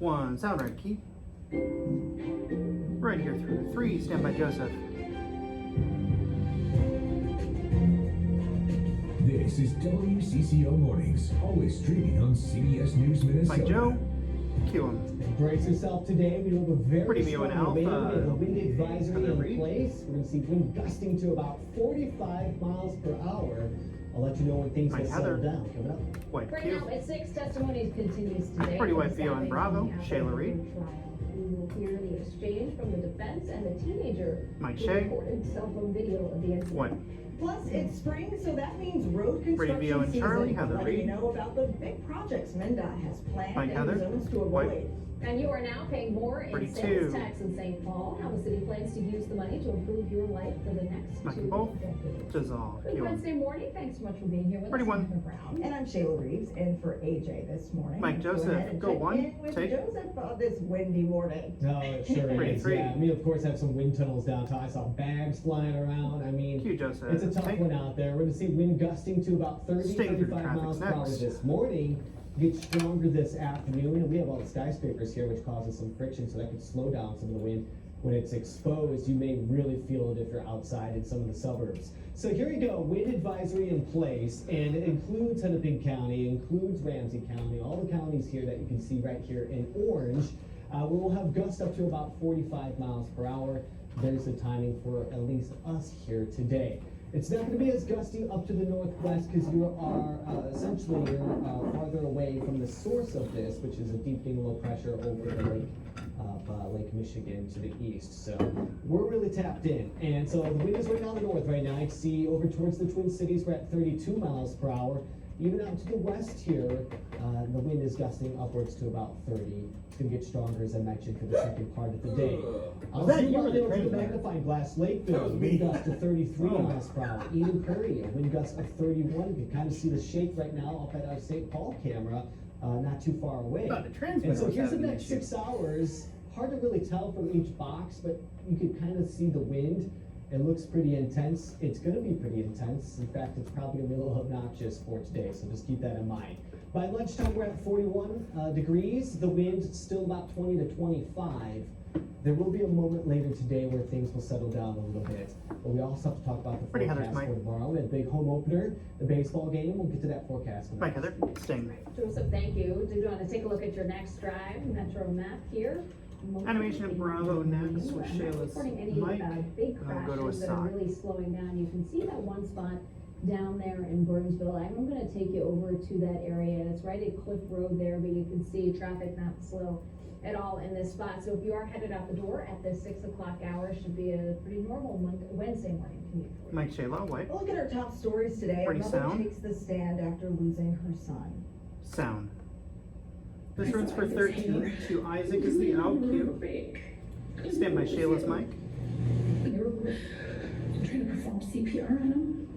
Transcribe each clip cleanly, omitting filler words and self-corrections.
1, sound right key. Right here through the 3, stand by Joseph. This is WCCO Mornings, always streaming on CBS News Minnesota. Mike Joe, cue him. Brace yourself today. We have a very Pretty strong view and wind. We have Alpha. a wind advisory in Reed. place. We're going to see wind gusting to about 45 miles per hour. I'll let you know when things Mike get settled Heather. down. Coming up. White Right cue. now, at 6, testimonies continues today. Pretty for white the view on South Bravo, Bend Shayla Reed. trial. We will hear the exchange from the defense and the teenager Mike who Shea. recorded cell phone video of the incident. White. Plus, it's spring, so that means road Brady Vio construction and season. Charlie, Heather Letting you Reed. know about the big projects MnDOT has planned Mike and Heather. zones to White. avoid. And you are now paying more in 32. sales tax in St. Paul. How the city plans to use the money to improve your life for the next Mike 2 and Bolt. decades. Dissolve. Good Cue him. Wednesday morning. Thanks so much for being here with Pretty us. one. I'm Heather Brown. And I'm Shayla Reeves, in for AJ this morning. Mike Go Joseph, ahead and go check one, in with take. Joseph this windy morning. No, it sure Pretty is. three. Yeah, we of course have some wind tunnels downtown. I saw bags flying around. I mean, Cue Joseph. it's a tough Take. one out there. We're going to see wind gusting to about 30, Staying through 35 traffic miles per hour next. this morning. Get stronger this afternoon. And we have all the skyscrapers here, which causes some friction, so that could slow down some of the wind. When it's exposed, you may really feel it if you're outside in some of the suburbs. So here we go, wind advisory in place, and it includes Hennepin County, includes Ramsey County, all the counties here that you can see right here in orange. We will have gusts up to about 45 miles per hour. There's the timing for at least us here today. It's not going to be as gusty up to the northwest because you are essentially farther away from the source of this, which is a deepening low pressure over the lake of Lake Michigan to the east. So we're really tapped in. And so the wind is right down the north right now. I can see over towards the Twin Cities, we're at 32 miles per hour. Even out to the west here, the wind is gusting upwards to about 30. It's going to get stronger, as I mentioned, for the second part of the day. I'll that zoom you out or the to the transmitter? magnifying glass. Lakeville, wind gust to 33 miles per hour. Eden Prairie, a wind gust of 31. You can kind of see the shake right now up at our St. Paul camera, not too far away. Thought the transmitter And so was here's the having an next issue. 6 hours. Hard to really tell from each box, but you can kind of see the wind. It looks pretty intense. It's going to be pretty intense. In fact, it's probably going to be a little obnoxious for today, so just keep that in mind. By lunchtime, we're at 41 degrees. The wind still about 20 to 25. There will be a moment later today where things will settle down a little bit. But we also have to talk about the Pretty Heather's forecast for Mike. tomorrow. We have a big home opener, the baseball game. We'll get to that forecast. Mike Heather, Sting. Joseph, thank you. Do you want to take a look at your next drive Metro map here? Animation at Bravo next with I'm not Shayla's reporting any Mike. big And I'll go to crashes that are Assad. really slowing down. You can see that one spot down there in Burnsville. I'm going to take you over to that area. It's right at Cliff Road there, but you can see traffic not slow at all in this spot. So if you are headed out the door at this 6 o'clock hour, should be a pretty normal Wednesday morning commute for you. Mike Shayla, White. We'll look at our top stories today. Pretty A mother sound. takes the stand after losing her son. Sound. This runs for 13 to Isaac is the out cue. Stand by Shayla's Mike. They were trying to perform CPR on him.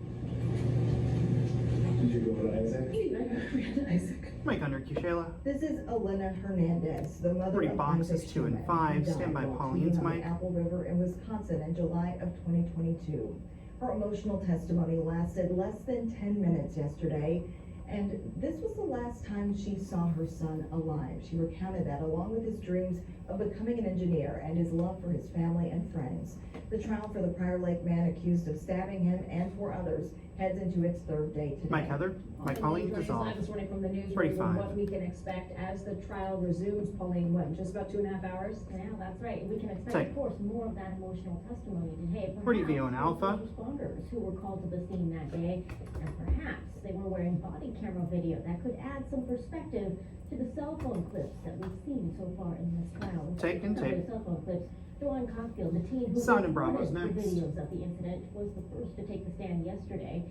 Did you go with Isaac? I ran to Isaac. Mike under cue Shayla. This is Elena Hernandez, the mother Three of boxes, Isaac 2 and Schumann, 5. who died Stand by while Pauline's skiing on the Mike. Apple River in Wisconsin in July of 2022. Her emotional testimony lasted less than 10 minutes yesterday, and this was the last time she saw her son alive. She recounted that along with his dreams of becoming an engineer and his love for his family and friends. The trial for the Prior Lake man accused of stabbing him and 4 others heads into its 3rd day today. Mike Heather. Mike Pauline, Joining us live dissolve. this morning from the newsroom, 35. what we can expect as the trial resumes. Pauline, what, just about 2.5 hours? Yeah, that's right. We can expect, Take. of course, more of that emotional testimony today. Pretty Perhaps view and from Alpha. first responders who were called to the scene that day, and perhaps they were wearing body camera video that could add some perspective to the cell phone clips that we've seen so far in this trial. Take and Some of take. the cell phone clips. Dawn Cockfield, the teen who Sound and Bravos recorded the next. videos of the incident, was the first to take the stand yesterday.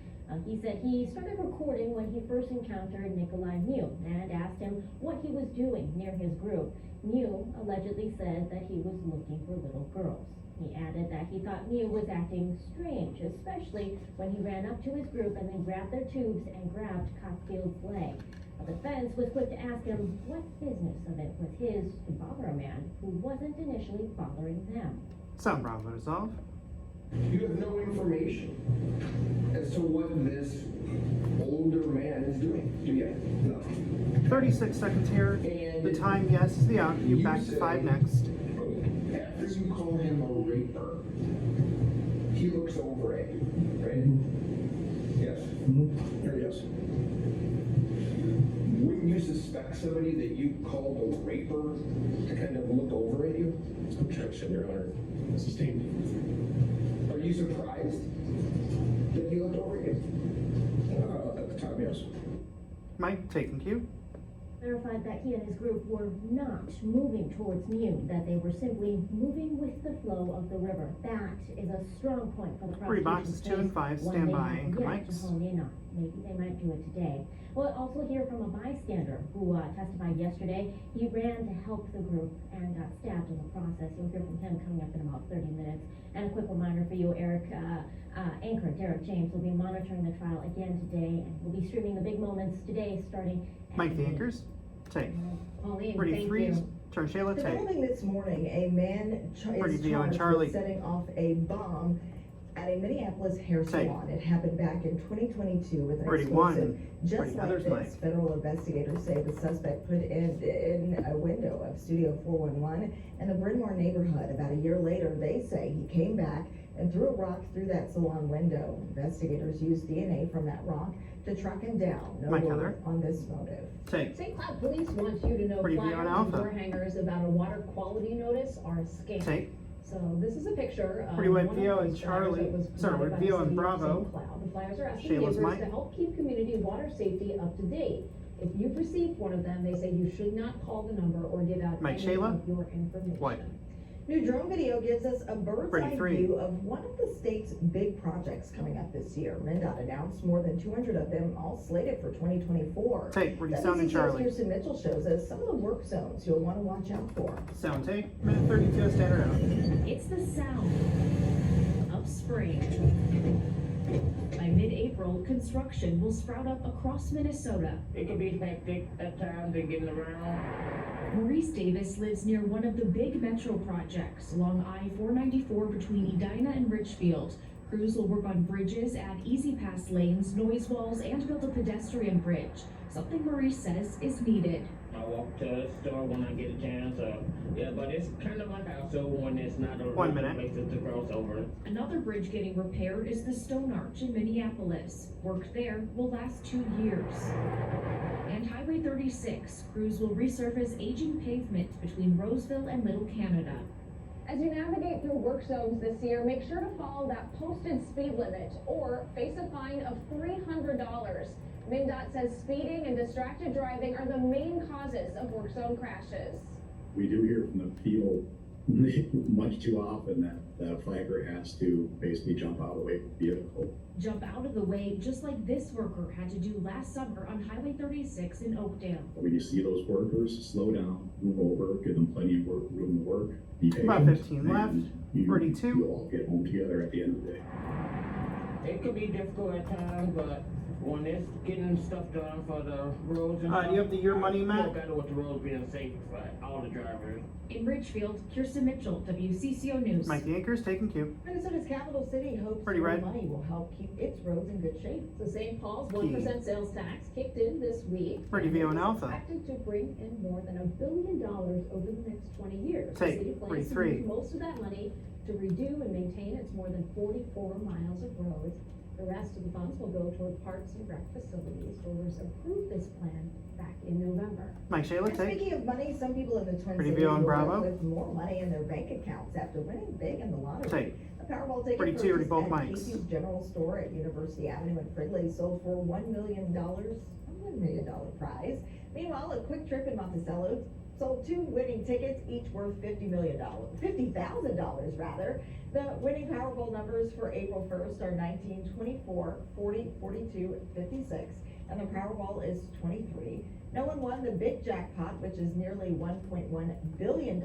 He said he started recording when he first encountered Nikolai Mew and asked him what he was doing near his group. Mew allegedly said that he was looking for little girls. He added that he thought Mew was acting strange, especially when he ran up to his group and then grabbed their tubes and grabbed Cockfield's leg. The defense was quick to ask him what business of it was his to bother a man who wasn't initially bothering them. Sound Bravo, dissolve. You have no information as to what this older man is doing, do you? No. 36 seconds here. The time, yes, is the out cue. You Back to said- 5 next. After you call him a raper, he looks over at you, right? Yes? Or yes? Wouldn't you suspect somebody that you called a raper to kind of look over at you? Objection, Your Honor. Sustained. Are you surprised that he looked over at you? At the time, yes. Mike, taking cue. Clarified that he and his group were not moving towards Mew, that they were simply moving with the flow of the river. That is a strong point for the Three boxes, prosecution's 2 and 5. case, one Stand they by. have Anchor yet mics. to hone in on. Maybe they might do it today. We'll also hear from a bystander who testified yesterday. He ran to help the group and got stabbed in the process. You'll hear from him coming up in about 30 minutes. And a quick reminder for you, anchor Derek James will be monitoring the trial again today, and we'll be streaming the big moments today starting at Mike, the noon. anchors. Take. Pauline, Ready, thank 3. you. Turn Shayla, take. Developing this morning, a man Pretty is Vio and charged Charlie. with setting off a bomb at a Minneapolis hair Take. salon. It happened back in 2022 with an Ready, explosive. 1. Just Ready, like others, this, Mike. federal investigators say the suspect put in a window of Studio 411 in the Bryn Mawr neighborhood. About a year later, they say he came back and threw a rock through that salon window. Investigators used DNA from that rock to track him down. No Mike word Heather. on this motive. Take. St. Cloud Police want you to know Pretty flyers Vio and and Alpha. door hangers about a water quality notice are a scam. Take. So this is a picture of Pretty White one of Vio those and flyers Charlie. that was Sorry, provided by the Vio and city of Bravo. St. Cloud. The flyers are asking Shayla's neighbors Mike. to help keep community water safety up to date. If you've received one of them, they say you should not call the number or give out Mike any Shayla? of your information. White. New drone video gives us a bird's Ready, eye 3. view of one of the state's big projects coming up this year. MnDOT announced more than 200 of them, all slated for 2024. Take. Ready, Sound and Charlie. Kirsten Mitchell shows us some of the work zones you'll want to watch out for. Sound take. Minute 32. Standard out. It's the sound of spring. By mid-April, construction will sprout up across Minnesota. It can be hectic at times in getting around. Maurice Davis lives near one of the big metro projects along I-494 between Edina and Richfield. Crews will work on bridges, add easy pass lanes, noise walls, and build a pedestrian bridge, something Maurice says is needed. I walk to the store when I get a chance. Yeah, but it's kind of like how so when it's not a 1 minute. places to cross over. Another bridge getting repaired is the Stone Arch in Minneapolis. Work there will last 2 years. And Highway 36, crews will resurface aging pavement between Roseville and Little Canada. As you navigate through work zones this year, make sure to follow that posted speed limit or face a fine of $300. MnDOT says speeding and distracted driving are the main causes of work zone crashes. We do hear from the field much too often that a flagger has to basically jump out of the way of the vehicle. Jump out of the way just like this worker had to do last summer on Highway 36 in Oakdale. When you see those workers, slow down, move over, give them plenty of room to work, be patient. About 15 and left. you- 32. You'll all get home together at the end of the day. It could be difficult at times, but when it's getting stuff done for the roads and Do you have the year money, Matt? feel better with the roads being safe for all the drivers. In Richfield, Kirsten Mitchell, WCCO News. Mike, the anchors. Taking cue. Minnesota's capital city hopes Pretty more red. money will help keep its roads in good shape. So St. Paul's Key. 1% sales tax kicked in this week. Ready, Vio and Alpha. Expected to bring in more than $1 billion over the next 20 years. Take. The city plans to 43. use most of that money to redo and maintain its more than 44 miles of roads. The rest of the funds will go toward parks and rec facilities. Voters approved this plan back in November. Mike Shayla, And take. speaking of money, some people in the Twin Pretty Cities Vio and will Bravo. end with more money in their bank accounts after winning big in the lottery. Take. A Powerball ticket Pretty two, purchased both at mics. Casey's General Store at University Avenue in Fridley sold for $1 million prize. Meanwhile, a Quick Trip in Monticello sold 2 winning tickets, each worth $50,000 rather. The winning Powerball numbers for April 1st are 19, 24, 40, 42, 56, and the Powerball is 23. No one won the big jackpot, which is nearly $1.1 billion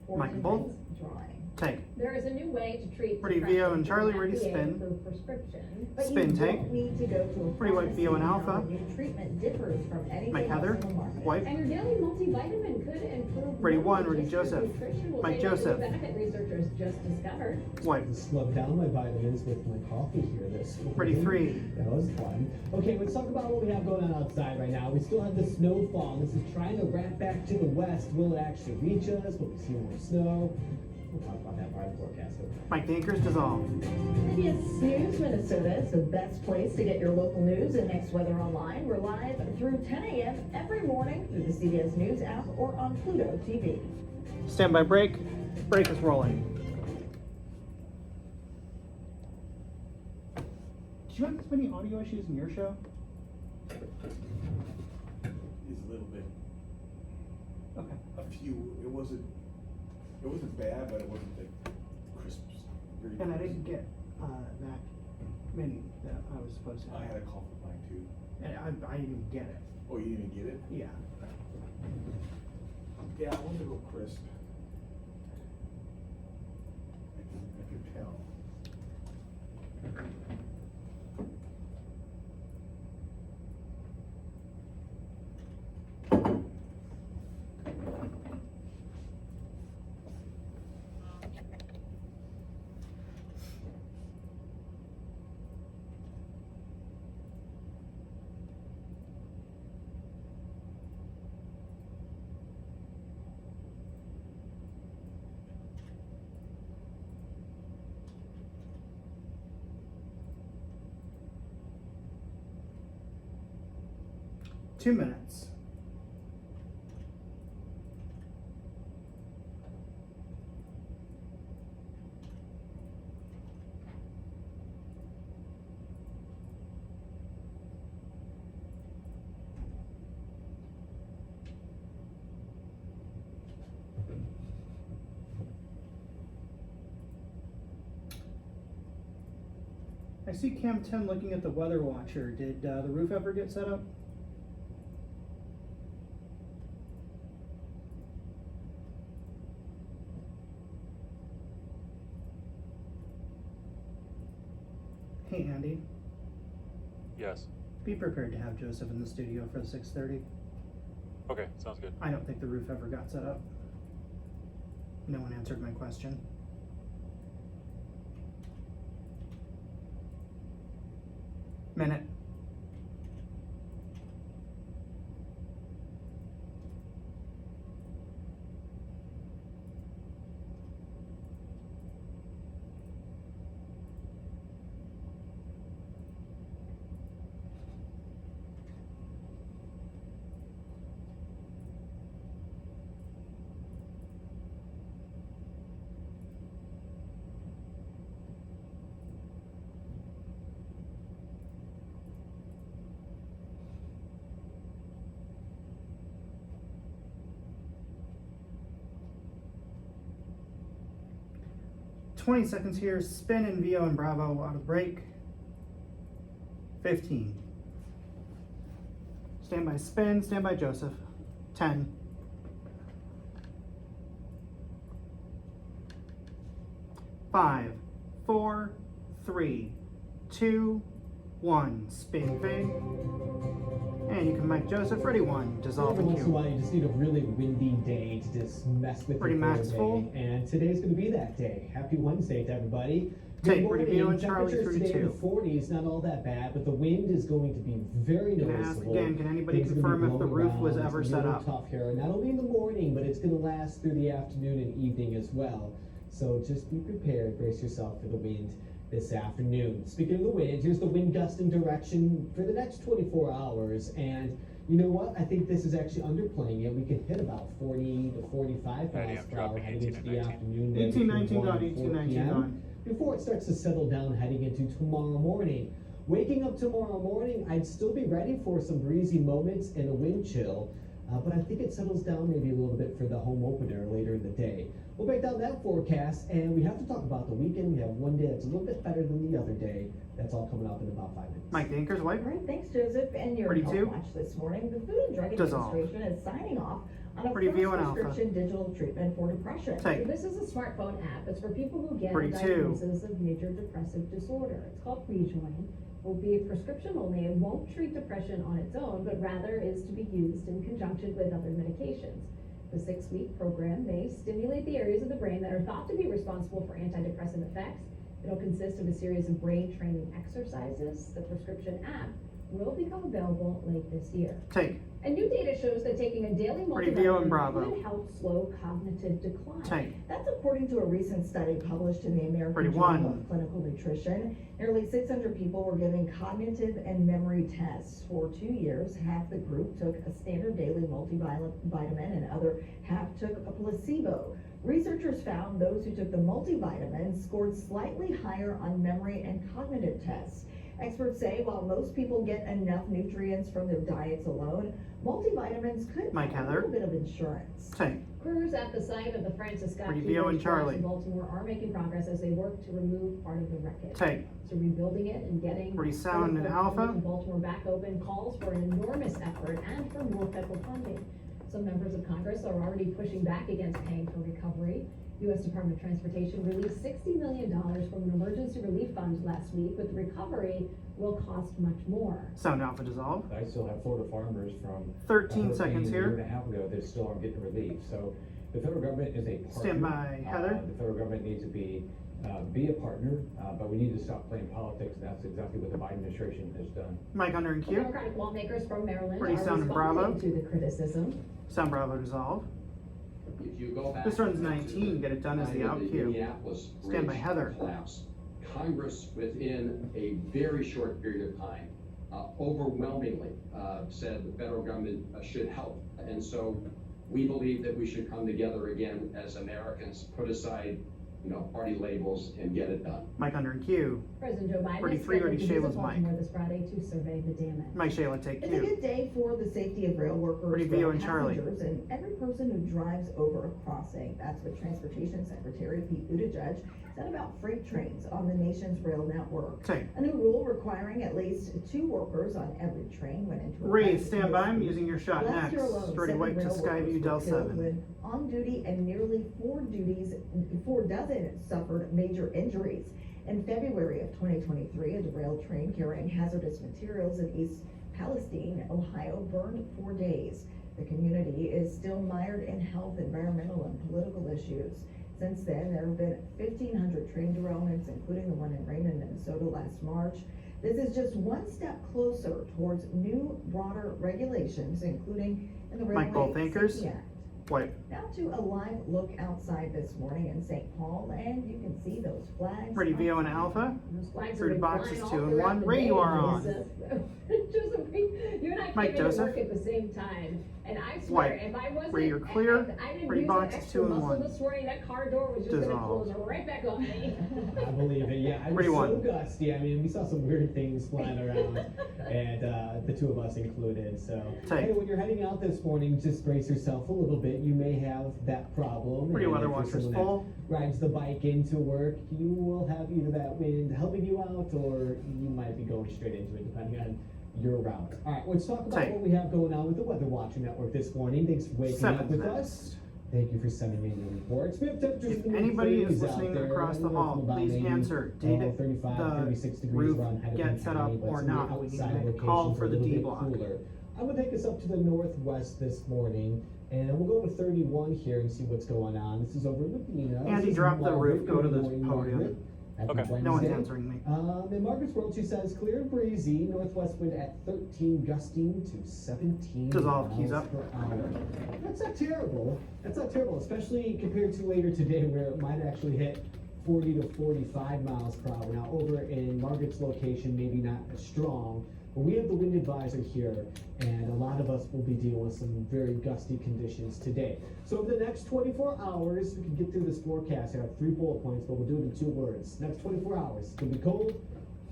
for Mike Bolt. tonight's drawing. Take. There is a new way to treat Ready, depression Vio and Charlie, from ready, FDA spin. approved prescription. But Spin you take. don't need to go to a Pretty white pharmacy, Vio and and Alpha. our new treatment differs from anything Mike else Heather. on the market. Wipe. And your daily multivitamin could improve. Ready, mood. one, ready, History Joseph. Nutrition will Mike say that the Joseph. benefit researchers just discovered. Wipe. To slow down my vitamins with my coffee here this morning. Ready, 3. That was fun. Okay, let's talk about what we have going on outside right now. We still have the snowfall. This is trying to wrap back to the west. Will it actually reach us? Will we see more snow? We'll talk about that part of the forecast. Mike the Anchors dissolve. CBS News Minnesota is the best place to get your local news and next weather online. We're live through 10 a.m. every morning through the CBS News app or on Pluto TV. Stand by break. Break is rolling. Did you have any audio issues in your show? Is a little bit, Okay. a few, it wasn't bad, but it wasn't like crisp. Very And I crisp. didn't get that many that I was supposed to I have. had a call from mine too. And I didn't get it. Oh, you didn't even get it? Yeah. Yeah, I wanted to go crisp. I could tell. Two minutes. I see Cam 10 looking at the weather watcher. Did the roof ever get set up? Hey Andy, Yes. be prepared to have Joseph in the studio for the 6:30. Okay, sounds good. I don't think the roof ever got set up. No one answered my question. Minute. $20 seconds here. Spin and Vio and Bravo out of break. 15. Stand by spin, stand by Joseph. 10. 5, 4, 3, 2, 1. Spin fade. And you can mic Joseph. Ready, 1. Dissolve Every and once in a while, cue. you just need a really windy day to just mess with Ready, your flow Max day. full? And today's going to be that day. Happy Wednesday to everybody. Take, Good ready, Vio morning. and Charlie, Temperatures today in 32. the 40s, not all that bad, but the wind is going to be very Can I ask noticeable. again, can anybody Things are gonna be confirm if the blowing roof was around. ever It's gonna set be up? tough here, not only in the morning, but it's going to last through the afternoon and evening as well. So just be prepared, brace yourself for the wind this afternoon. Speaking of the wind, here's the wind gust and direction for the next 24 hours. And you know what? I think this is actually underplaying it. We could hit about 40 to 45 miles per hour dropping heading 18 into and the 19. afternoon. 18, 19 between 1 gone, and 18, 4 19 p.m. gone. Before it starts to settle down heading into tomorrow morning. Waking up tomorrow morning, I'd still be ready for some breezy moments and a wind chill. but I think it settles down maybe a little bit for the home opener later in the day. We'll break down that forecast, and we have to talk about the weekend. We have one day that's a little bit better than the other day. That's all coming up in about 5 minutes. Mike Dankers, White. All right, thanks, Joseph. And your Ready Health to? Watch this morning. The Food and Drug Dissolve. Administration is signing off on a Ready first view and alpha. prescription digital treatment for depression. Take. This is a smartphone app. It's for people who get a 42. diagnosis of major depressive disorder. It's called Rejoin. Will be a prescription only. It won't treat depression on its own, but rather is to be used in conjunction with other medications. The 6-week program may stimulate the areas of the brain that are thought to be responsible for antidepressant effects. It'll consist of a series of brain training exercises. The prescription app will become available late this year. Take. And new data shows that taking a daily Review and multivitamin Bravo. could help slow cognitive decline. Take. That's according to a recent study published in the American 31. Journal of Clinical Nutrition. Nearly 600 people were given cognitive and memory tests for 2 years. Half the group took a standard daily multivitamin and other half took a placebo. Researchers found those who took the multivitamins scored slightly higher on memory and cognitive tests. Experts say while most people get enough nutrients from their diets alone, multivitamins could Mike have a Heather. little bit of insurance. Take. Crews at the site of the Francis Scott Key Review and Bridge College Charlie. in Baltimore are making progress as they work to remove part of the wreckage. Take. So rebuilding it and getting Pretty sound and critical alpha. in Baltimore back open calls for an enormous effort and for more federal funding. Some members of Congress are already pushing back against paying for recovery. U.S. Department of Transportation released $60 million from an emergency relief fund last week, but the recovery will cost much more. Sound Alpha dissolve. I still have Florida farmers from 13 a seconds hurricane a year here. and a half ago that still aren't getting relief. So the federal government is a partner. Stand by, Heather. The federal government needs to be a partner, but we need to stop playing politics, and that's exactly what the Biden administration has done. Mike under and Q. Democratic lawmakers from Maryland Ready, are sound, and Bravo. responding to the criticism. Sound Bravo dissolve. If you go back. This runs 19. Get it done as the out cue. Minneapolis Stand by, bridge Heather. collapse. Congress, within a very short period of time, overwhelmingly said the federal government should help. And so we believe that we should come together again as Americans, put aside, party labels and get it done. Mike under and Q. President Joe Biden Ready, is three, scheduled ready, to visit Shayla's mic. Baltimore this Friday to survey the damage. Mike Shayla, take It's a Q. good day for the safety of rail workers, Ready, rail Vio and Charlie. passengers, and every person who drives over a crossing. That's what Transportation Secretary Pete Buttigieg said about freight trains on the nation's rail network. Take. A new rule requiring at least 2 workers on every train went into effect. Ready, stand by. I'm using your shot Last next. year alone, Ready, 7 White to rail Skyview workers Del were killed 7. when on duty, and nearly 4 dozen suffered major injuries. In February of 2023, a derailed train carrying hazardous materials in East Palestine, Ohio, burned 4 days. The community is still mired in health, environmental, and political issues. Since then, there have been 1,500 train derailments, including the one in Raymond, Minnesota last March. This is just one step closer towards new, broader regulations, including in the Mike Bull Railway Thinkers. Safety Act. White. Now to a live look outside this morning in St. Paul, and you can see those flags. Ready, Vio and Alpha. Those flags Through have the been boxes, flying 2 all and throughout 1. the Ray, day, you are on. Joseph, you and I Mike came into Joseph. work at the same time, and I swear, White. if I wasn't, Ray, you're clear. I didn't Ready, use boxes, that 2 extra and muscle 1. this morning, that car door was just gonna Dissolve. close right back on me. I believe it, yeah. I was Ready, so one. gusty. I mean, we saw some weird things flying around, and the 2 of us included. So, Take. hey, when you're heading out this morning, just brace yourself a little bit. You may have that problem. Ready, and Weather if you're Watchers someone full. that rides the bike into work, you will have either that wind helping you out, or you might be going straight into it, depending on your route. All right, let's talk about Take. what we have going on with the Weather Watcher Network this morning. Thanks for waking up 7 with minutes. us. Thank you for sending in your reports. We have temperatures If in the anybody is mid-30s out listening there. across the Anywhere hall, from about please 80, answer. Did 35, the 36 degrees roof around Hennepin get set up County, but or some of the not? We need to outside make a call locations for are a the little D bit block. cooler. I'm gonna take us up to the northwest this morning, and we'll go to 31 here and see what's going on. This is over in Medina. Andy, This is drop the Margaret. roof, go to Good the morning, podium. Margaret. Happy Okay. No one's Wednesday. answering me. In Margaret's world, she says clear and breezy, northwest wind at 13, gusting to 17 Dissolve, keys miles up. per hour. That's not terrible. That's not terrible, especially compared to later today where it might actually hit 40 to 45 miles per hour. Now over in Margaret's location, maybe not as strong, but we have the wind advisor here, and a lot of us will be dealing with some very gusty conditions today. So over the next 24 hours, we can get through this forecast. I have 3 bullet points, but we'll do it in 2 words. Next 24 hours, it's gonna be cold,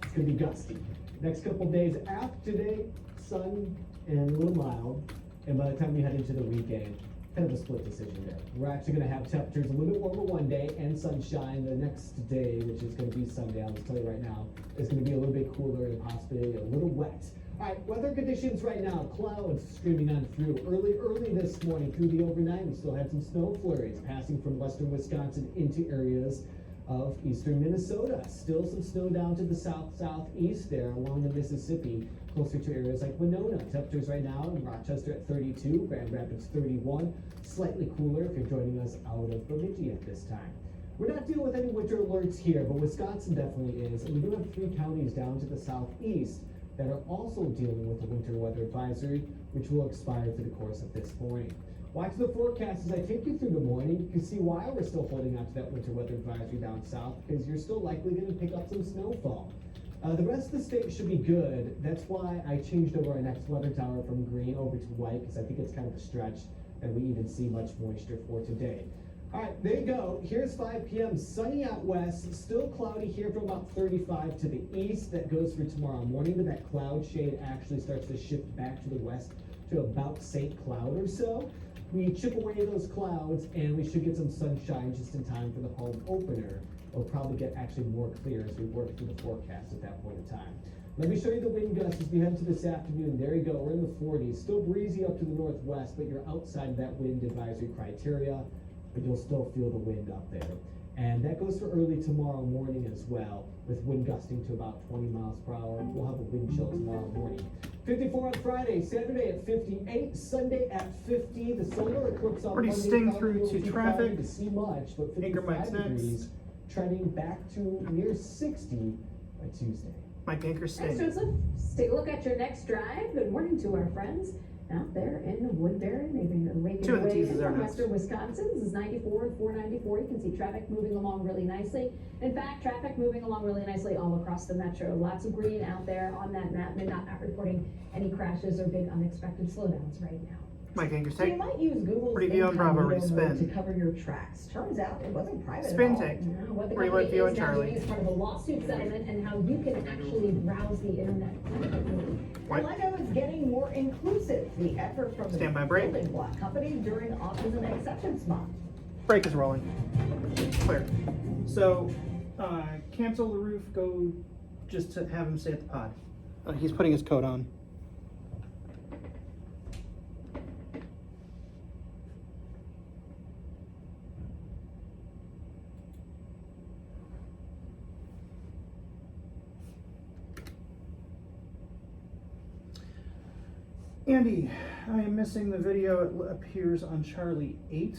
it's gonna be gusty. Next couple days after today, sun and a little mild. And by the time we head into the weekend, kind of a split decision there. We're actually going to have temperatures a little bit warmer one day and sunshine the next day, which is going to be Sunday. I'll just tell you right now, it's going to be a little bit cooler and possibly a little wet. All right, weather conditions right now, clouds streaming on through. Early this morning through the overnight, we still had some snow flurries passing from western Wisconsin into areas of eastern Minnesota. Still some snow down to the southeast there along the Mississippi, closer to areas like Winona. Temperatures right now in Rochester at 32, Grand Rapids 31. Slightly cooler if you're joining us out of Bemidji at this time. We're not dealing with any winter alerts here, but Wisconsin definitely is. And we do have 3 counties down to the southeast that are also dealing with a winter weather advisory, which will expire through the course of this morning. Watch the forecast as I take you through the morning. You can see why we're still holding on to that winter weather advisory down south, because you're still likely going to pick up some snowfall. The rest of the state should be good. That's why I changed over our next weather tower from green over to white, because I think it's kind of a stretch that we even see much moisture for today. All right, there you go. Here's 5 p.m. Sunny out west, still cloudy here from about 35 to the east. That goes for tomorrow morning, but that cloud shade actually starts to shift back to the west to about St. Cloud or so. We chip away those clouds and we should get some sunshine just in time for the home opener. It'll probably get actually more clear as we work through the forecast at that point in time. Let me show you the wind gusts as we head to this afternoon. There you go, we're in the 40s. Still breezy up to the northwest, but you're outside that wind advisory criteria, but you'll still feel the wind up there. And that goes for early tomorrow morning as well, with wind gusting to about 20 miles per hour. We'll have a wind chill tomorrow morning. 54 on Friday, Saturday at 58, Sunday at 50. The solar eclipse on Already Monday. sting through to Too traffic. cloudy to see much, but 55 degrees, trending back to near 60 by Tuesday. Mike Anchor Thanks, Sting. Joseph. Let's take a look at your next drive. Good morning to our friends out there in Woodbury. Maybe you're making Two your of the way teasers in are from next. western Wisconsin. This is 94 and 494. You can see traffic moving along really nicely. In fact, traffic moving along really nicely all across the metro. Lots of green out there on that map. They're not reporting any crashes or big unexpected slowdowns right now. Mike Anchor So you Sting. might use Google's Preview on Bravo, incognito mode spin. to cover your tracks. Turns out it wasn't private Spin at all. take. What the Where you company went Theo is and now Charlie. doing is part of a lawsuit settlement and how you can actually browse the internet. What? And Lego is getting more inclusive. The effort from the Stand by break. building block company during Autism Acceptance Month. Break is rolling. Clear. So, cancel the roof, go just to have him stay at the pod. He's putting his coat on. Andy, I am missing the video. It appears on Charlie 8.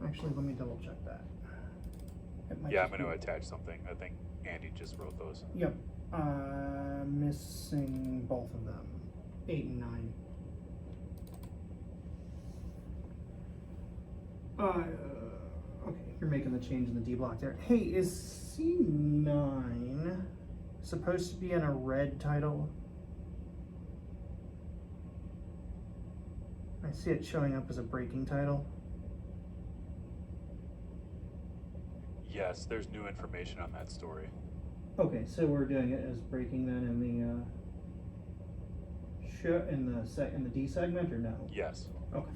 Actually, let me double check that. It might Yeah, I'm just going to be- attach something. I think Andy just wrote those. Yep. Missing both of them. 8 and 9. Okay, you're making the change in the D block there. Hey, is C9 supposed to be in a red title? I see it showing up as a breaking title. Yes, there's new information on that story. Okay, so we're doing it as breaking then in the in the D segment or no? Yes. Okay.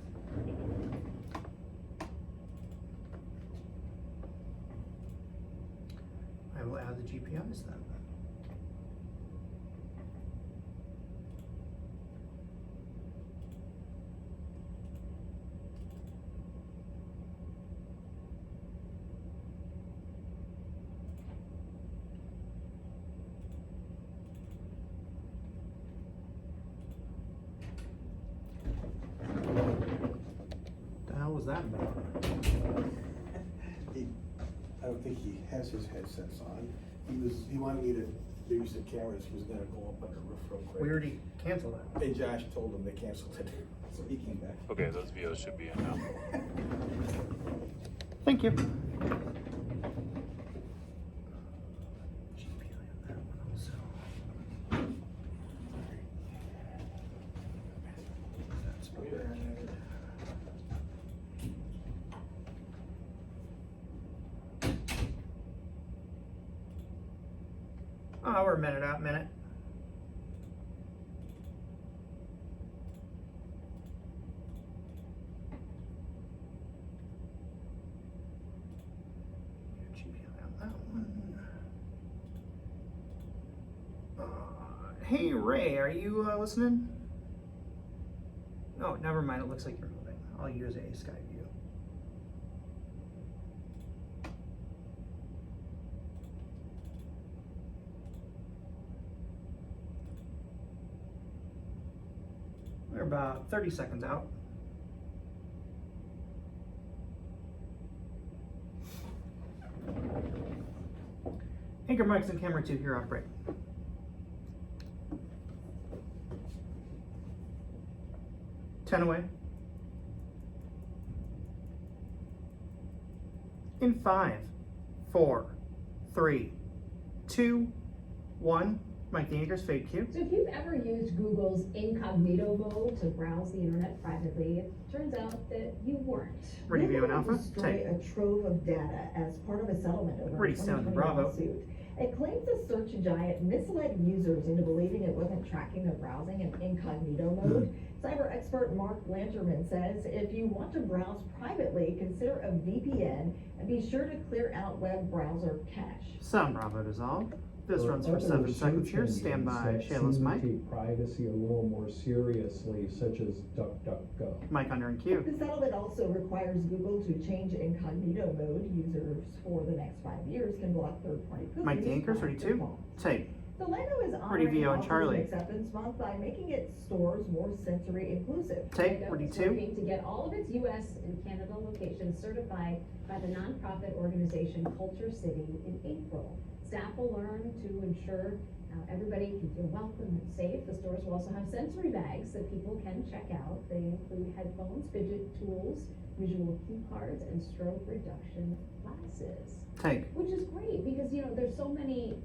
I will add the GPIs then. The hell was that about? I don't think he has his headsets on. He wanted me to use the cameras. He was gonna go up on the roof real quick. We already canceled it. And Josh told him they canceled it, so he came back. Okay, those videos should be in now. Thank you. Oh, we're a minute out, minute. that one. Hey Ray, are you listening? Oh, never mind. It looks like you're moving. I'll use a Skype view. We're about 30 seconds out. Anchor mics and camera 2 here on break. Ten away. In 5, 4, 3, 2, 1. Mike the Anchor's fade cue. So if you've ever used Google's incognito mode to browse the internet privately, it turns out that you weren't. Ready view and Google alpha. destroy Take. a trove of data as part of a settlement over Ready a sound 2020 Bravo. lawsuit. It claims the search giant misled users into believing it wasn't tracking their browsing in incognito mode. Cyber expert Mark Lanterman says if you want to browse privately, consider a VPN and be sure to clear out web browser cache. Sound Bravo dissolved. This runs for 7 seconds here. Stand by Shayla's mic. Take privacy a little more seriously, such as DuckDuckGo. Mic under in queue. The settlement also requires Google to change incognito mode. Users for the next 5 years can block third-party cookies. Mike the Anchor's by ready to default. take. Zalando is Ready honoring VO and Autism Charlie. Acceptance Month by making its stores more sensory inclusive. Take. Zalando Ready is to. working to get all of its U.S. and Canada locations certified by the nonprofit organization Culture City in April. Staff will learn to ensure everybody can feel welcome and safe. The stores will also have sensory bags that people can check out. They include headphones, fidget tools, visual cue cards, and stroke reduction glasses. Take. Which is great because there's so many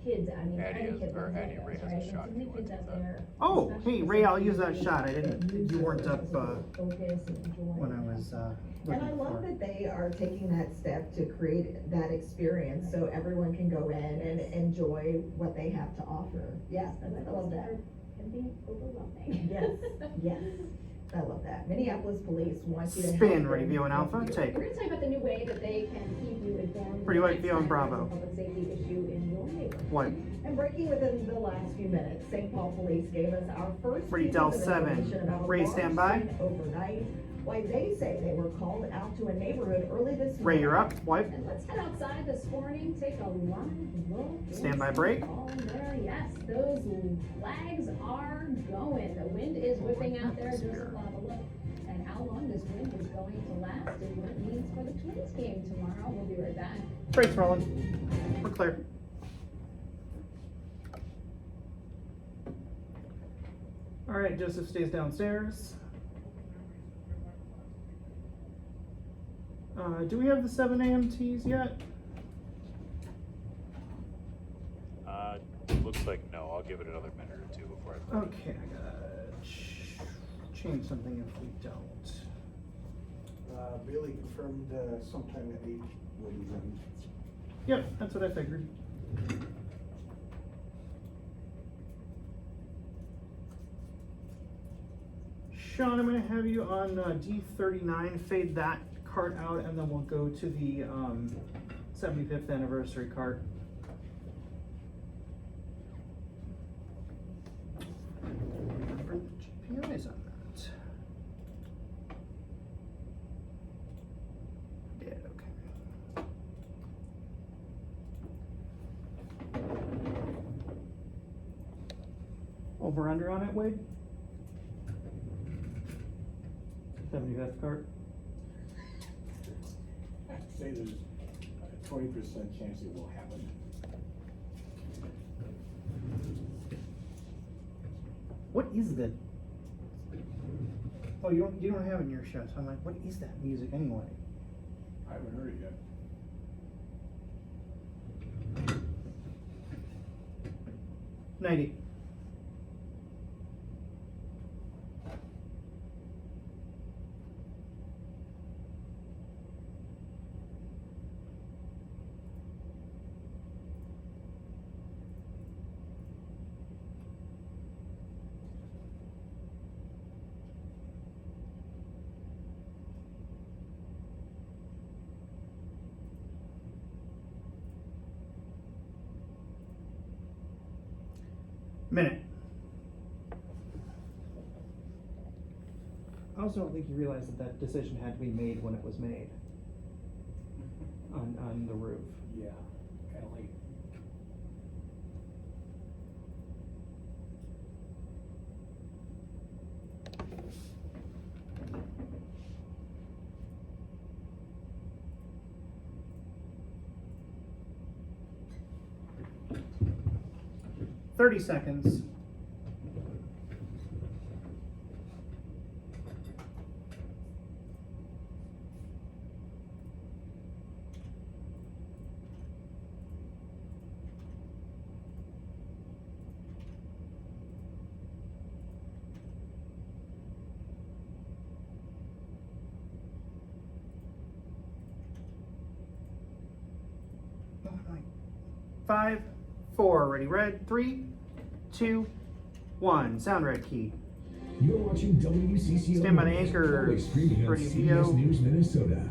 kids. I mean, Eddie any is- kid or loves Eddie Legos, Ray has a right? And shot so if many you want kids to out do that. there. Oh, especially hey Ray, I'll kids use that who shot. I didn't. use You weren't it up as a focus and enjoy when it. I was And I looking love for. that they are taking that step to create that experience so everyone can go in and enjoy what they have to offer. Yes, I love that. Can be overwhelming. Yes, yes, I love that. Minneapolis police want you to Spin. help Ready them view and help alpha. you. Take. We're gonna talk about the new way that they can keep you informed. Pretty white next view on time there's Bravo. a public safety issue in your neighborhood. One. And breaking within the last few minutes, St. Paul Police gave us our first Ready, piece Del of 7. information about a Ray, large stand by. scene overnight. Why they say they were called out to a neighborhood early this morning. Ray, you're up. Wipe. And let's head outside this morning, take a live look. Stand by Yes, break. all there. Yes, those flags are going. The wind is whipping out there. Just a lot of look. And how long this wind is going to last and what it means for the Twins game tomorrow. We'll be right back. Brakes rolling. We're clear. All right, Joseph stays downstairs. Do we have the 7 a.m. teas yet? Looks like no. I'll give it another minute or two before I. Okay, I gotta change something if we don't. Bailey confirmed sometime at 8 will be done. Yep, that's what I figured. Sean, I'm gonna have you on D39, fade that cart out, and then we'll go to the 75th anniversary cart. Remember the GPIs on that. Did, okay. Over under on it, Wade? 75th cart. I'd say there's a 20% chance it will happen. What is that? Oh, you don't have it in your show, so I'm like, what is that music anyway? I haven't heard it yet. Nighty. Minute. I also don't think you realize that that decision had to be made when it was made on the roof. Yeah, kinda late. Thirty seconds. Five, four, ready, red, 3, 2, 1. Sound red key. You're watching WCCO. Stand by the Mornings, anchor. always streaming on Ready, CBS Theo. News Minnesota.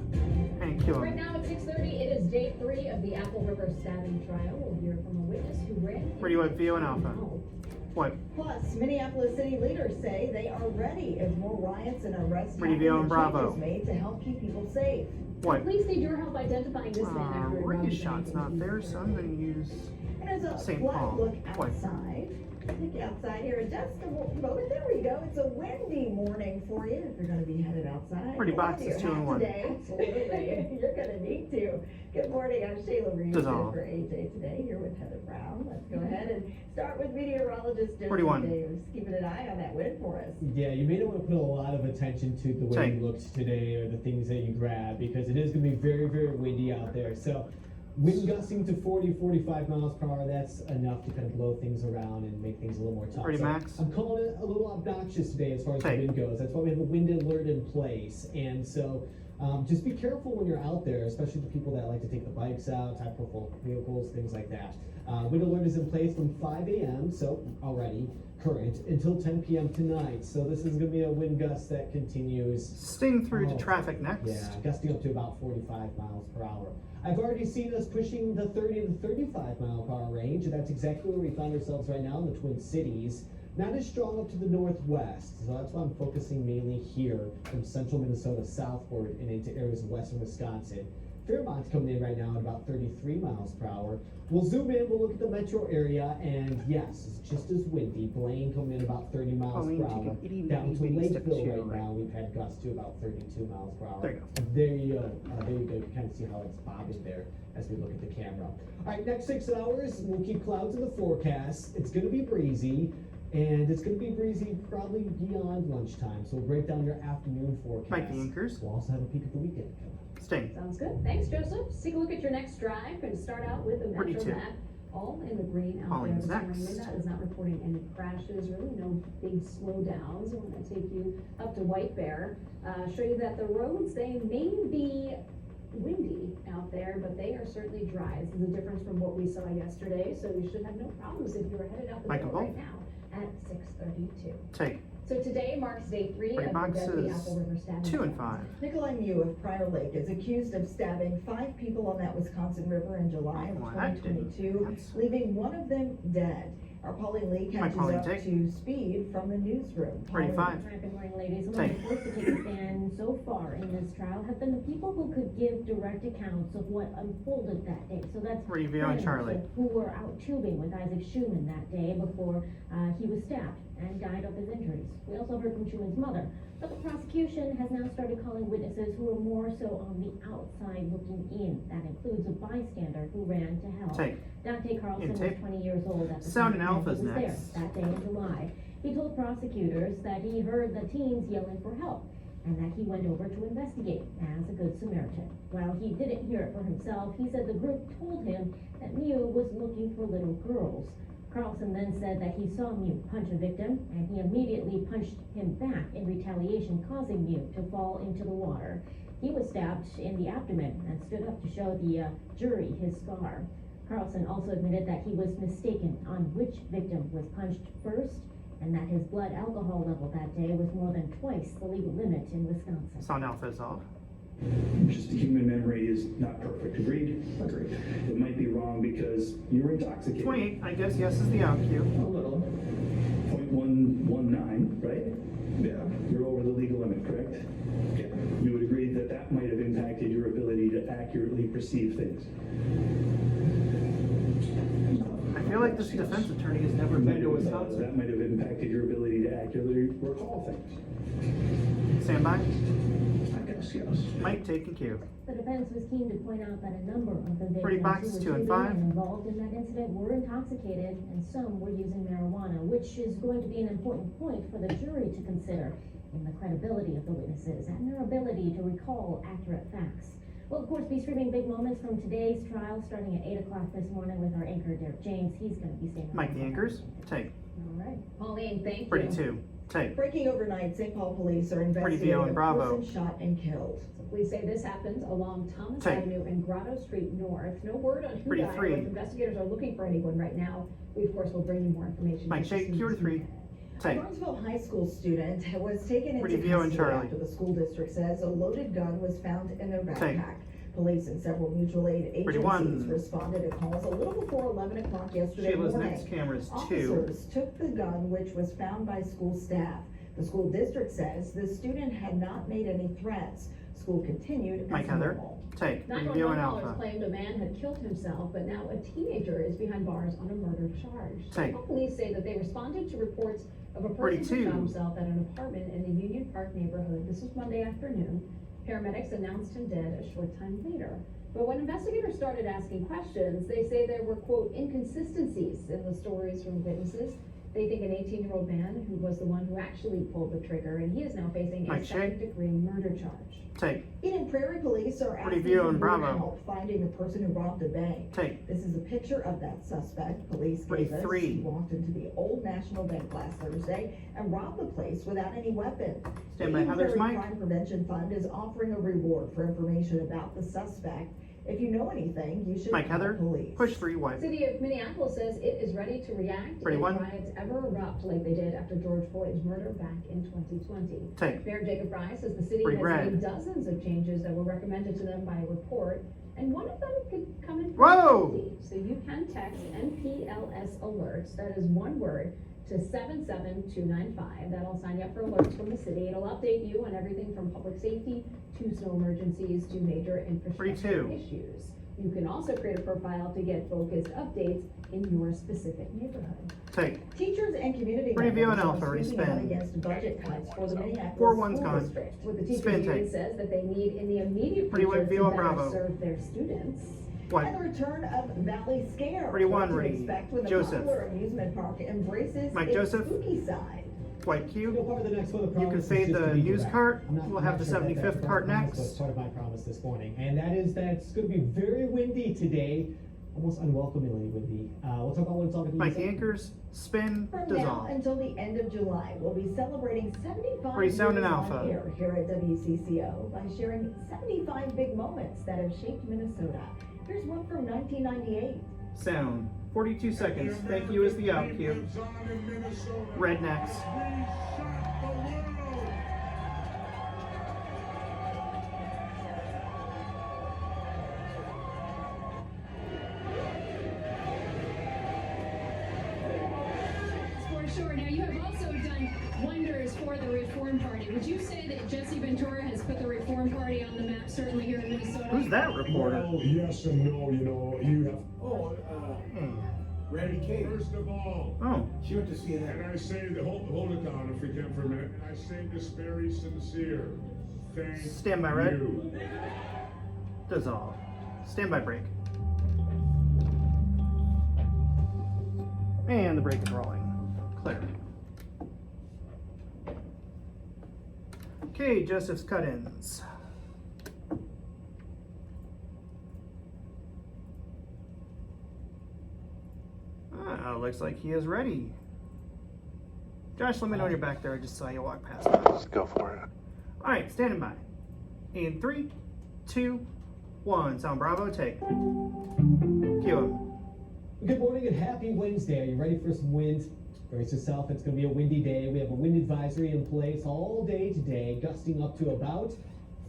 And kill Right him. now at 6:30, it is day 3 of the Apple River stabbing trial. We'll hear from a witness who ran. Ready, what, Theo and Alpha? What? Plus, Minneapolis city leaders say they are ready if more riots and arrests Ready, happen Theo and and Bravo. changes made to help keep people safe. What? Police need your help identifying this man after a Ray shot's not there, so I'm gonna use And as a St. flag Paul. look What? outside, look outside here, just a moment, there we go. It's a windy morning for you if you're gonna be headed outside. Pretty Hold on boxes, to your 2 and hat 1. Today. Absolutely. You're gonna need to. Good morning, I'm Shayla Reed Dissolve. for AJ today, here with Heather Brown. Let's go ahead and start with meteorologist Joseph 41. Davis, keeping an eye on that wind for us. Yeah, you may not want to put a lot of attention to the way Take. you looked today or the things that you grab because it is going to be very, very windy out there. So wind gusting to 40, 45 miles per hour, that's enough to kind of blow things around and make things a little more tough. Ready, So Max? I'm calling it a little obnoxious today as far as Take. the wind goes. That's why we have a wind alert in place. And so just be careful when you're out there, especially the people that like to take the bikes out, high profile vehicles, things like that. Wind alert is in place from 5 a.m., so already current, until 10 p.m. tonight. So this is going to be a wind gust that continues. Sting through to Oh, traffic next. Yeah, gusting up to about 45 miles per hour. I've already seen us pushing the 30 to 35 mile per hour range, and that's exactly where we find ourselves right now in the Twin Cities. Not as strong up to the northwest, so that's why I'm focusing mainly here from central Minnesota southward and into areas of western Wisconsin. Fairmont's coming in right now at about 33 miles per hour. We'll zoom in, we'll look at the metro area, and yes, it's just as windy. Blaine coming in about 30 miles Pauline, per take hour. an itty Down bitty to bitty step Lakeville to right right. now, we've had gusts to about 32 miles per hour. There you go. There you go. There you go. You kind of see how it's bobbing there as we look at the camera. All right, next 6 hours, we'll keep clouds in the forecast. It's going to be breezy, and it's going to be breezy probably beyond lunchtime. So we'll break down your afternoon forecast. Mike the Anchors. We'll also have a peek at the weekend coming up. Sting. Sounds good. Thanks, Joseph. Let's take a look at your next drive and start out with the Metro 32. map. All in the green out Pauline's there this morning. next. That is not reporting any crashes, really no big slowdowns. I'm going to take you up to White Bear, show you that the roads, they may be windy out there, but they are certainly dry. This is a difference from what we saw yesterday, so you should have no problems if you were headed out the Michael door Bull. right now at 6:32. Take. So today marks day 3 Ready, of the boxes Deadly Apple River stabbing. 2 and trial. 5. Nikolai Mew of Prior Lake is accused of stabbing 5 people on that Wisconsin River in July of Well, that didn't- 2022, that's- leaving one of them dead. Our Pauline Lee catches Pauline, up take. to speed from the newsroom. Ready, Pauline. 5. All right, good morning, ladies. One Take. of the first to take a stand so far in this trial have been the people who could give direct accounts of what unfolded that day. So that's Ready, Vio and friends Charlie. who were out tubing with Isaac Schumann that day before he was stabbed and died of his injuries. We also heard from Schumann's mother. But the prosecution has now started calling witnesses who are more so on the outside looking in. That includes a bystander who ran to help. Take. Dante Carlson was Intake. 20 years old at the Sound time and and Alpha's he was next. there that day in July. He told prosecutors that he heard the teens yelling for help and that he went over to investigate as a good Samaritan. While he didn't hear it for himself, he said the group told him that Mew was looking for little girls. Carlson then said that he saw Mew punch a victim and he immediately punched him back in retaliation, causing Mew to fall into the water. He was stabbed in the abdomen and stood up to show the jury his scar. Carlson also admitted that he was mistaken on which victim was punched first and that his blood alcohol level that day was more than twice the legal limit in Wisconsin. Sound Alpha is off. Just the human memory is not perfect. Agreed? Agreed. It might be wrong because you were intoxicated. 28, I guess yes is the out cue. A little. 0.119, right? Yeah, you're over the legal limit, correct? Yeah. You would agree that that might have impacted your ability to accurately perceive things. I feel like this defense attorney has never been to Wisconsin. That might have impacted your ability to accurately recall things. Stand by. I guess, yes. Mike, taking cue. The defense was keen to point out that a number of the Pretty victims boxes, who 2 were and treated 5. and involved in that incident were intoxicated, and some were using marijuana, which is going to be an important point for the jury to consider in the credibility of the witnesses and their ability to recall accurate facts. We'll, of course, be streaming big moments from today's trial starting at 8 o'clock this morning with our anchor, Derek James. He's going to be staying. Mike, the anchors, take. All right, Pauline, thank you. 32, take. Breaking overnight, St. Paul police are Vio investigating and a Bravo. person shot and killed. So police say this happened along Thomas Take. Avenue and Grotto Street North. No word on who Pretty died, free. or if investigators are looking for anyone right now. We, of course, will bring you more information. Mike, just as shake, soon cue as to 3. we can. A Take. Burnsville High School student was taken Pretty into Vio and custody Charlie. after the school district says a loaded gun was found in their Take. backpack. Police and several mutual aid Pretty agencies one. responded to calls a little before 11 o'clock yesterday Sheila's morning. next camera is 2. Officers took the gun, which was found by school staff. The school district says the student had not made any threats. School continued Mike, as Heather, normal. take. Pretty Vio 911 and callers Alpha. claimed a man had killed himself, but now a teenager is behind bars on a murder charge. Take. Police say that they responded to reports of a person 42. who shot himself at an apartment in the Union Park neighborhood. This was Monday afternoon. Paramedics announced him dead a short time later. But when investigators started asking questions, they say there were, quote, inconsistencies in the stories from witnesses. They think an 18-year-old man who was the one who actually pulled the trigger, and he is now facing a Mike, shake. second-degree murder charge. Take. Eden Prairie police are Pretty asking Vio for and your Bravo. help finding the person who robbed the bank. Take. This is a picture of that suspect. Police Pretty gave us. 3. He walked into the Old National Bank last Thursday and robbed the place without any weapon. Stand The by, Eden Heather's Prairie Mike. Crime Prevention Fund is offering a reward for information about the suspect. If you know anything, you should Mike, call Heather, police. push 3, wipe. City of Minneapolis says it is ready to react Pretty if one. riots ever erupt like they did after George Floyd's murder back in 2020. Take. Mayor Jacob Fry says the city Pretty has red. made dozens of changes that were recommended to them by a report, and one of them could come in Whoa! pretty handy. So you can text NPLS alerts, that is one word, to 77295. That'll sign you up for alerts from the city. It'll update you on everything from public safety to snow emergencies to major infrastructure 42. issues. You can also create a profile to get focused updates in your specific neighborhood. Take. Teachers and community Pretty Vio and members Alpha, are already speaking out spin. against budget cuts for the Minneapolis 4-1's School gone. District. What the teachers Spin union take. says that they need in the immediate Pretty future White Vio to and better Bravo. serve their students. Wipe. And the return of Valley Scare. Pretty one, What to ready. expect when the Joseph. popular amusement park embraces Mike its Joseph. spooky side. Wipe So Q. part of the next one, the You promise can is say just to the be news direct. cart. I'm not- We'll I'm have not the sure that 75th that's cart part of the promise, next. but it's part of my promise this morning, and that is that it's going to be very windy today, almost unwelcomingly windy. We'll talk about what it's all going to Mike, the anchors, spin, From now dissolve. until the end of July, we'll be celebrating 75 Pretty sound years and on Alpha. air here at WCCO by sharing 75 big moments that have shaped Minnesota. Here's one from 1998. Sound. 42 seconds. Thank you is the out cue. Rednecks. For sure. Now, you have also done wonders for the Reform Party. Would you say that Jesse Ventura has put the Reform Party on the map, certainly here in Minnesota? Who's that reporter? Well, yes and no, you know, you have. Randy Kay. First of all, Oh. She went to CNN. and I say, hold it down if we can for a minute. I say this very sincere. Thank Stand by red. you. Dissolve. Stand by break. And the break is rolling. Clear. Okay, Joseph's cut-ins. Looks like he is ready. Josh, let me know when you're back there. I just saw you walk past. Let's go for it. All right, standing by. In 3, 2, 1. Sound Bravo, take. Cue him. Good morning and happy Wednesday. Are you ready for some wind? Brace yourself, it's going to be a windy day. We have a wind advisory in place all day today, gusting up to about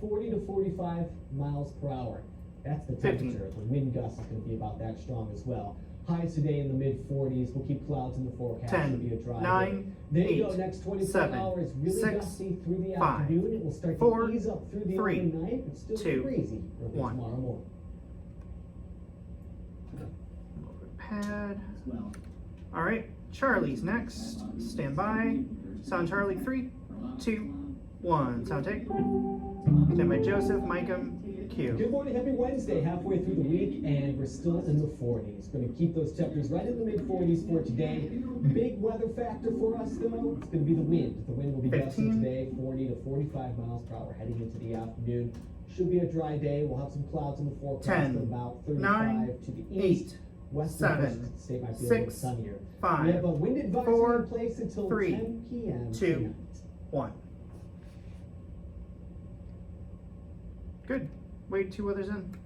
40 to 45 miles per hour. That's the 15. temperature. The wind gust is going to be about that strong as well. Highs today in the mid-40s. We'll keep clouds in the forecast. 10, It'll be a dry 9, day. There you 8, go. Next 24 7, hours, really 6, gusty through the 5, afternoon. It will start 4, to ease up through the 3, overnight, but still 2, breezy early 1. tomorrow morning. Pad. All right, Charlie's next. Stand by. Sound Charlie. 3, 2, 1. Sound take. Stand by Joseph, Micah, Q. Good morning, happy Wednesday, halfway through the week, and we're still in the 40s. Going to keep those temperatures right in the mid-40s for today. Big weather factor for us, though, it's going to be the wind. The wind will be gusting 15. today, 40 to 45 miles per hour heading into the afternoon. Should be a dry day. We'll have some clouds in the forecast 10, at about 35 9, to the east. 8, Western 7, state might be a little 6, sunnier. 5, We have a wind advisory 4, in place until 3, 10 p.m. 2, tonight. 1. Good. Wait, 2 others in.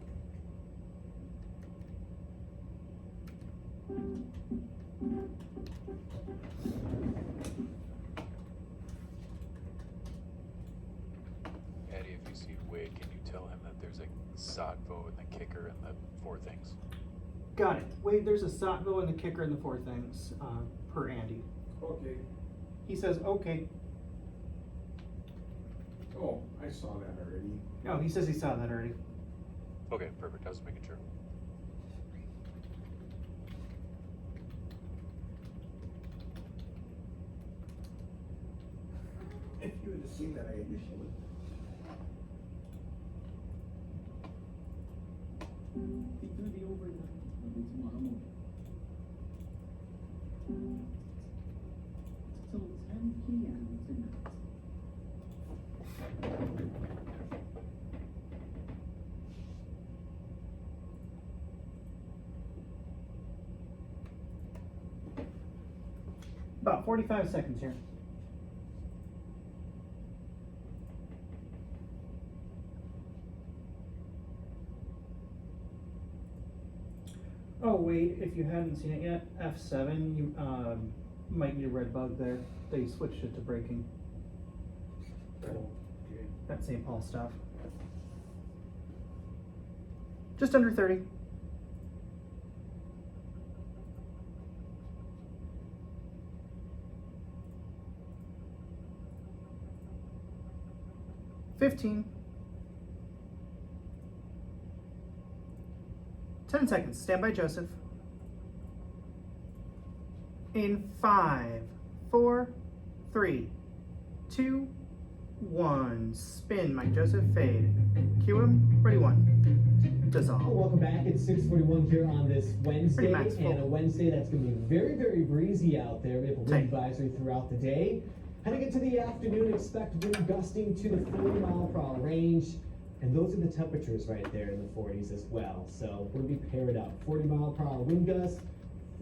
Eddie, if you see Wade, can you tell him that there's a Sotvo and the kicker and the 4 things? Got it. Wait, there's a Sotvo and the kicker and the 4 things per Andy. Okay. He says, okay. Oh, I saw that already. Oh, he says he saw that already. Okay, perfect. I was making sure. If you would have seen that, I initially. It's gonna be over tomorrow morning. Till 10 p.m. tonight. About 45 seconds here. Oh wait, if you hadn't seen it yet, F7, you might need a red bug there. They switched it to braking. That St. Paul stuff. Just under 30. $15. 10 seconds. Stand by, Joseph. In 5, 4, 3, 2, 1. Spin, Mike Joseph. Fade. Cue him. Ready, 1. Dissolve. Welcome back. It's 6:41 here on this Wednesday, Pretty max full. and a Wednesday that's going to be very, very breezy out there. We have a wind Tight. advisory throughout the day. Heading into the afternoon, expect wind gusting to the 40-mile-per-hour range. And those are the temperatures right there in the 40s as well. So we're going to be paired up. 40-mile-per-hour wind gusts,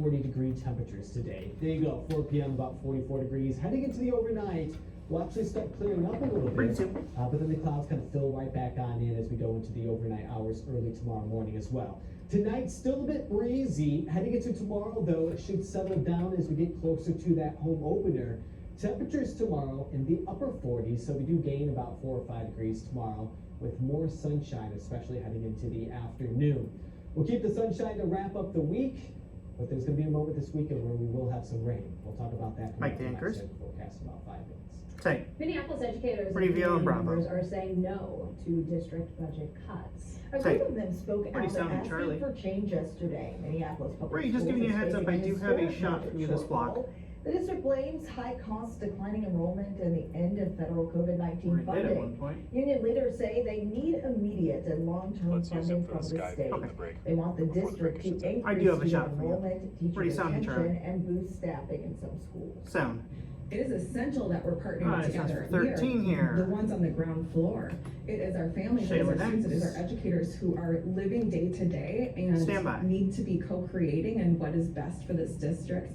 40-degree temperatures today. There you go. 4 p.m. about 44 degrees. Heading into the overnight, we'll actually start clearing up a little bit. But then the clouds kind of fill right back on in as we go into the overnight hours early tomorrow morning as well. Tonight, still a bit breezy. Heading into tomorrow, though, it should settle down as we get closer to that home opener. Temperatures tomorrow in the upper 40s, so we do gain about 4 or 5 degrees tomorrow with more sunshine, especially heading into the afternoon. We'll keep the sunshine to wrap up the week, but there's going to be a moment this weekend where we will have some rain. We'll talk about that. Mike the Anchors. Forecast in about 5 minutes. Tight. Minneapolis educators and Preview and community Bravo. members are saying no to district budget cuts. A Tight. group of them spoke Pretty out sounding, asking Charlie. for change yesterday. Minneapolis Public Right, just Schools giving you a is heads up, facing I do have a historic shot budget from you this block. shortfall. The district blames high costs, declining enrollment, and the end of federal COVID-19 We did at one funding. point. Union leaders say they need immediate and long-term Let's use funding it for from the the Sky state. for the break. They want the Before the break, district I to should say. I do have a increase shot student for you. enrollment, teacher Pretty sounding, retention, Charlie. and boost staffing in some schools. Sound. It is essential that we're partnering Alright, together. so We are 13 here. The ones on the ground floor. It is our families, it is Shayla our students, it is next. our educators who are living day to day Stand by. and need to be co-creating and what is best for this district.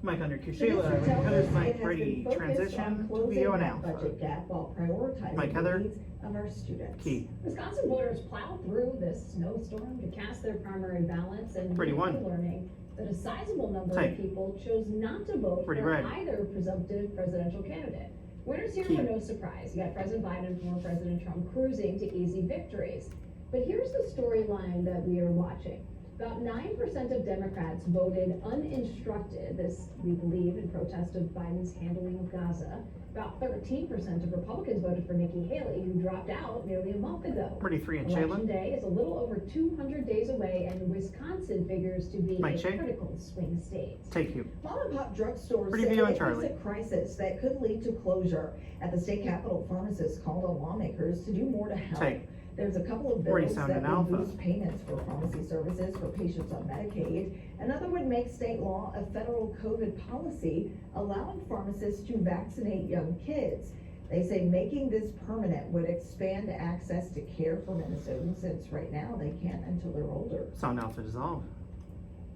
Mike under Q. The district Shayla, tells Heather's us Mike, it has ready, been focused on transition to closing VO and that Alpha. budget gap while prioritizing Mike, the Heather. needs of our students. Key. Wisconsin voters plowed through this snowstorm to cast their primary ballots, and Pretty we're one. learning that a sizable number Tight. of people chose not to vote Pretty for red. either presumptive presidential candidate. Winners here Key. were no surprise. You got President Biden and former President Trump cruising to easy victories. But here's the storyline that we are watching. About 9% of Democrats voted uninstructed, this we believe in protest of Biden's handling of Gaza. About 13% of Republicans voted for Nikki Haley, who dropped out nearly a month ago. 43 and Election Shayla. day is a little over 200 days away, and Wisconsin figures to be Mike a Shea. critical swing state. Take you. Mom and pop drugstores Pretty say view on they face Charlie. a crisis that could lead to closure. At the state capitol, pharmacists called on lawmakers to do more to help. Take. There's a couple of Already bills sounded that would alpha. boost payments for pharmacy services for patients on Medicaid. Another would make state law a federal COVID policy, allowing pharmacists to vaccinate young kids. They say making this permanent would expand access to care for Minnesotans, since right now they can't until they're older. Sound Alpha dissolve.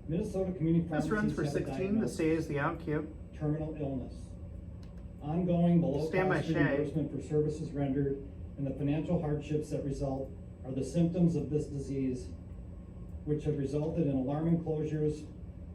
Minnesota community This runs pharmacies for have a 16. The diagnosis state is the out cue. terminal illness. Ongoing Stand by below-cost Shay. reimbursement for services rendered and the financial hardships that result are the symptoms of this disease, which have resulted in alarming closures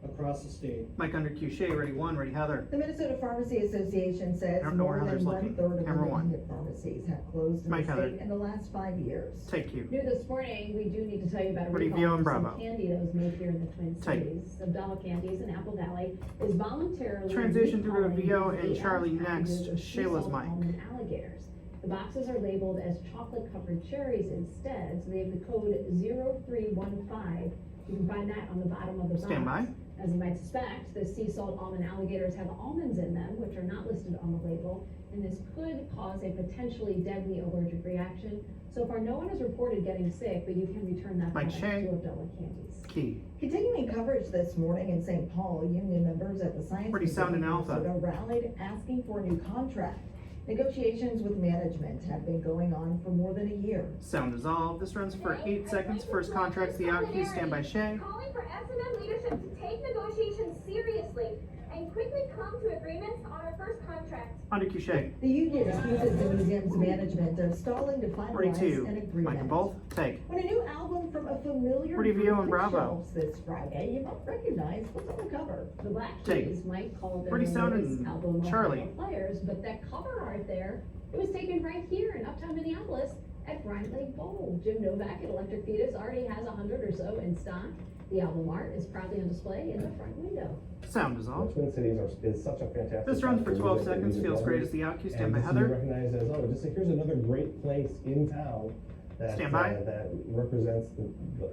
across the state. Mike under Q Shay. Ready one. Ready Heather. The Minnesota Pharmacy Association says I don't know where more than Heather's looking. 1/3 of Camera one. independent pharmacies have closed in Mike the Heather. state in the last 5 years. Take you. New this morning, we do need to tell you about a Pretty recall view on of some Bravo. candy that was made here in the Twin Take. Cities. Abdallah Candies in Apple Valley is voluntarily Transition through to recalling VO the and Charlie packages next. of sea Shayla's salt mic. almond alligators. The boxes are labeled as chocolate-covered cherries instead, so they have the code 0315. You can find that on the bottom of the box. Stand by. As you might suspect, the sea salt almond alligators have almonds in them, which are not listed on the label, and this could cause a potentially deadly allergic reaction. So far, no one has reported getting sick, but you can return that Mike product Shea. to Abdullah Candies. Key. Continuing coverage this morning in St. Paul, union members at the Science Pretty Museum sound in in Alpha. Minnesota rallied asking for a new contract. Negotiations with management have been going on for more than a year. Sound dissolve. This runs for 8 seconds. First contract's the out cue. Stand by Shay. Calling for S&M leadership to take negotiations seriously and quickly come to agreements on our first contract. Under Q Shay. The union accuses the museum's management of stalling to finalize 42. an agreement. Mike both. Take. When a new album from a familiar Pretty group view on hits Bravo. shelves this Friday, you might recognize what's on the cover. The Black Take. Keys might call their Pretty sound latest in album Charlie. Ohio Players, but that cover art there, it was taken right here in Uptown Minneapolis at Bryant Lake Bowl. Jim Novak at Electric Fetus already has 100 or so in stock. The album art is proudly on display in the front window. Sound dissolve. Twin Cities is such a fantastic. This runs for time 12 music and seconds. music Feels great lovers. as the out cue. Stand And by this is Heather. recognized as, oh, just here's another great place in town that, Stand by. that represents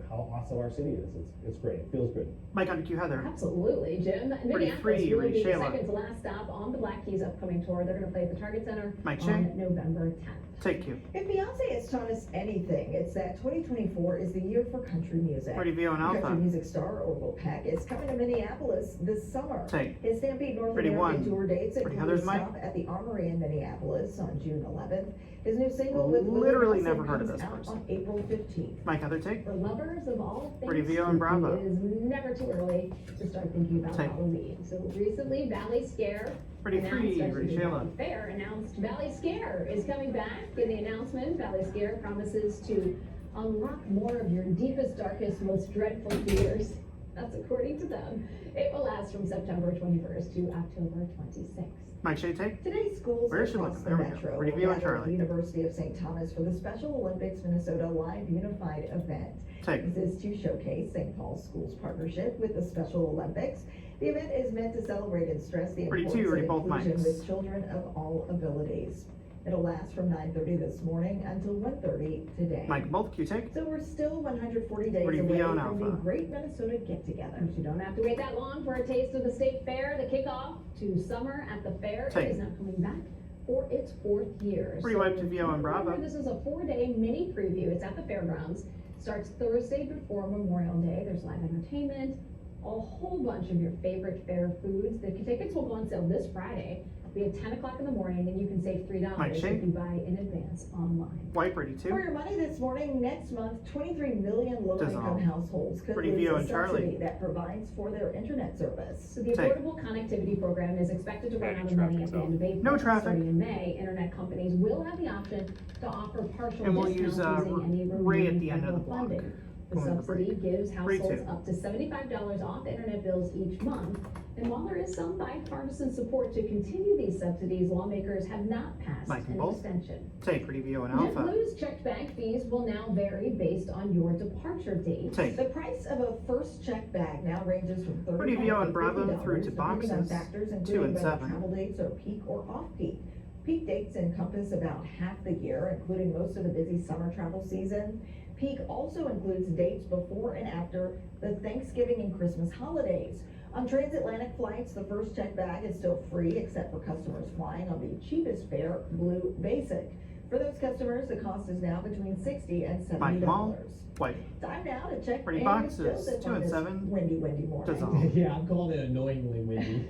how awesome our city is. It's great. It feels good. Mike under Q Heather. Absolutely, Jim. Minneapolis free, will be the Shayla. second to last stop on the Black Keys upcoming tour. They're going to play at the Target Center Mike on Shea. November 10th. Take you. If Beyonce has taught us anything, it's that 2024 is the year for country music. Pretty view on Country Alpha. music star Orville Peck is coming to Minneapolis this summer. Take. His Stampede North Pretty American one. tour dates Pretty include a Heather's mic. stop at the Armory in Minneapolis on June 11th. His new single with Willie Literally Nelson never heard of comes this out person. on April 15th. Mike Heather. Take. For lovers of all Pretty things view on spooky, Bravo. it is never too early to start thinking about Take. Halloween. So recently, Valley Scare Pretty announced, free, actually, Pretty the Shayla. Valley Fair announced Valley Scare is coming back. In the announcement, Valley Scare promises to unlock more of your deepest, darkest, most dreadful fears. That's according to them. It will last from September 21st to October 26th. Mike Shea. Take. Today, schools Where is she across looking? the There we go. metro Pretty will view on gather at the Charlie. University of St. Thomas for the Special Olympics Minnesota Live Unified event. Take. This is to showcase St. Paul Schools' partnership with the Special Olympics. The event is meant to celebrate and stress the Pretty importance two, of ready, both inclusion mics. with children of all abilities. It'll last from 9:30 this morning until 1:30 today. Mike both. Q Take. So we're still 140 days Pretty away beyond from the Alpha. Great Minnesota Get-Together. You don't have to wait that long for a taste of the state fair. The kickoff to summer at the fair Take. is now coming back for its 4th year. Pretty wiped to VO on Bravo. Remember, this is a 4-day mini preview. It's at the fairgrounds. Starts Thursday before Memorial Day. There's live entertainment, a whole bunch of your favorite fair foods. The tickets will go on sale this Friday. Be at 10 o'clock in the morning, and you can save $3 Mike Shea. if you buy in advance online. Wipe ready For two. your money this morning, next month, 23 million low-income Dissolve. households could Pretty lose view a on Charlie. subsidy that provides for their internet service. So the Take. Affordable Connectivity Program is expected to run Any out of money traffic at the end of April. No traffic. Starting in May, internet companies will have the option to offer partial And we'll discounts use using any Ray at remaining the end of the federal block. funding. The Going to subsidy break. gives households 3-2. up to $75 off internet bills each month. And while there is some bipartisan support to continue these subsidies, lawmakers have not passed Mike and an Bull. extension. Take Review and Alpha. JetBlue's checked bag fees will now vary based on your departure date. Take The price of a first check bag now ranges from $35 Review to and Bravo $50, through to depending on boxes. factors 2 including and whether 7. travel dates are peak or off-peak. Peak dates encompass about half the year, including most of the busy summer travel season. Peak also includes dates before and after the Thanksgiving and Christmas holidays. On transatlantic flights, the first check bag is still free except for customers flying on the cheapest fare, Blue Basic. For those customers, the cost is now between $60 and Mike Mall. $70. White. Time now to check Pretty in boxes. with Joseph 2 on and this 7. windy morning. Dissolve. Yeah, I'm calling it annoyingly windy.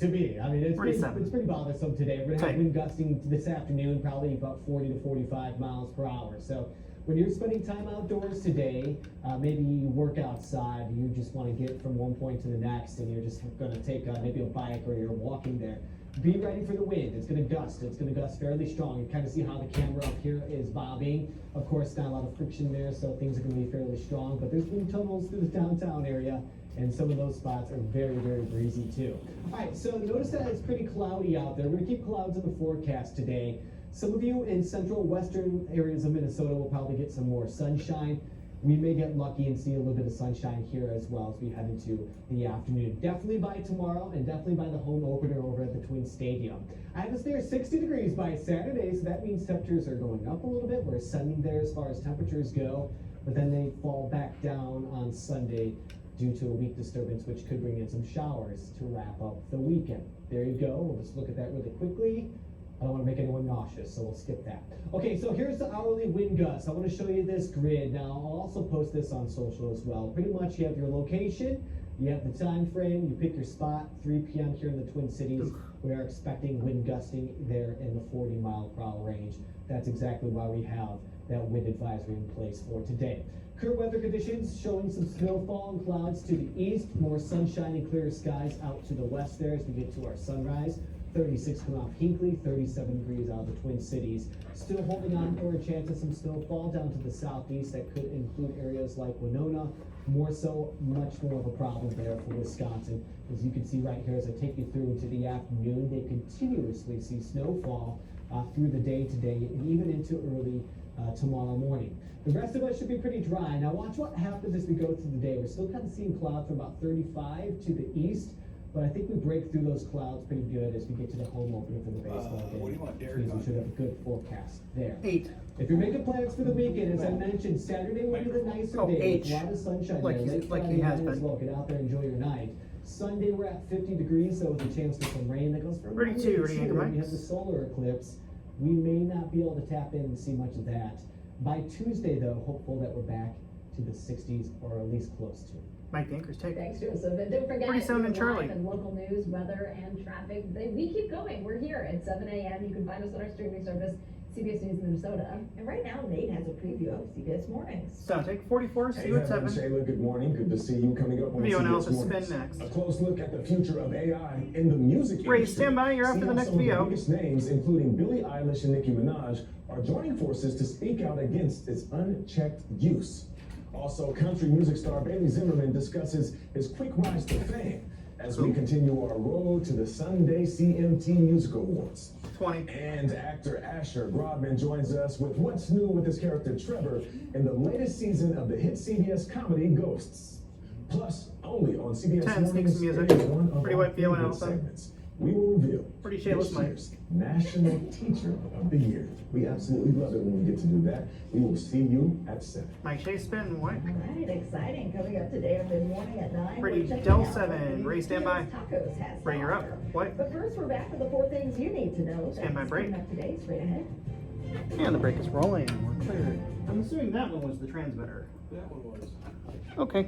To me, I mean, it's pretty 47. bothersome today. We're gonna have Take. wind gusting this afternoon, probably about 40 to 45 miles per hour. So when you're spending time outdoors today, maybe you work outside, you just want to get from one point to the next, and you're just gonna take maybe a bike or you're walking there. Be ready for the wind. It's gonna gust. It's gonna gust fairly strong. You kind of see how the camera up here is bobbing. Of course, not a lot of friction there, so things are gonna be fairly strong. But there's wind tunnels through the downtown area, and some of those spots are very, very breezy too. All right, so notice that it's pretty cloudy out there. We're gonna keep clouds in the forecast today. Some of you in central western areas of Minnesota will probably get some more sunshine. We may get lucky and see a little bit of sunshine here as well as we head into the afternoon. Definitely by tomorrow and definitely by the home opener over at the Twin Stadium. I have us there 60 degrees by Saturday, so that means temperatures are going up a little bit. We're ascending there as far as temperatures go, but then they fall back down on Sunday due to a weak disturbance, which could bring in some showers to wrap up the weekend. There you go. We'll just look at that really quickly. I don't want to make anyone nauseous, so we'll skip that. Okay, so here's the hourly wind gusts. I want to show you this grid. Now, I'll also post this on social as well. Pretty much you have your location, you have the time frame, you pick your spot, 3 p.m. here in the Twin Cities. We are expecting wind gusting there in the 40-mile-per-hour range. That's exactly why we have that wind advisory in place for today. Current weather conditions showing some snowfall and clouds to the east, more sunshine and clear skies out to the west there as we get to our sunrise. 36 coming off Hinkley, 37 degrees out of the Twin Cities. Still holding on for a chance of some snowfall down to the southeast that could include areas like Winona. More so, much more of a problem there for Wisconsin. As you can see right here as I take you through into the afternoon, they continuously see snowfall through the day today and even into early tomorrow morning. The rest of us should be pretty dry. Now watch what happens as we go through the day. We're still kind of seeing clouds from about 35 to the east. But I think we break through those clouds pretty good as we get to the home opener for the baseball game. What do you want, Which Derek? means we should have a good forecast there. 8. If you're making plans for the weekend, as I mentioned, Saturday will be the nicer day H. with a lot of sunshine Like there. he- Late like he Friday has night as been. well. Get out there, enjoy your night. Sunday we're at 50 degrees, so with a chance for some rain that goes for 32, ready, Anchor when we Mike? have the solar eclipse. We may not be able to tap in and see much of that. By Tuesday, though, hopeful that we're back to the 60s or at least close to. Mike the Anchor's take. Thanks, Joseph. And don't forget, 47 and we're live Charlie. and local news, weather, and traffic. We keep going. We're here at 7 a.m. You can find us on our streaming service, CBS News Minnesota. And right now, Nate has a preview of CBS Mornings. Sound take 44, see you at 7. Shayla, good morning. Good to see you coming up on Video CBS analysis Mornings. spin next. A close look at the future of AI in the music Ray, industry. stand by, you're after See the how next some of VO. the biggest names, including Billie Eilish and Nicki Minaj, are joining forces to speak out against its unchecked use. Also, country music star Bailey Zimmerman discusses his quick rise to fame as we continue our road to the Sunday CMT Music Awards. 20. And actor Asher Grodman joins us with what's new with his character Trevor in the latest season of the hit CBS comedy Ghosts. Plus, only on CBS 10 Mornings, sneaks music. it is one of Pretty our White VO favorite Alpha. segments. We will reveal Pretty shameless this Mike. year's National Teacher of the Year. We absolutely love it when we get to do that. We will see you at 7. Mike Shea spin, what? All right, exciting. Coming up today on mid-morning at 9. Pretty we're checking Del out 7. what Ray, stand by. Tacos has Ray, to you're up. offer. What? But first, we're back with the 4 things you need to know. Stand by, That's break. coming up today, straight ahead. And the break is rolling. We're clear. I'm assuming that one was the transmitter. That one was. Okay.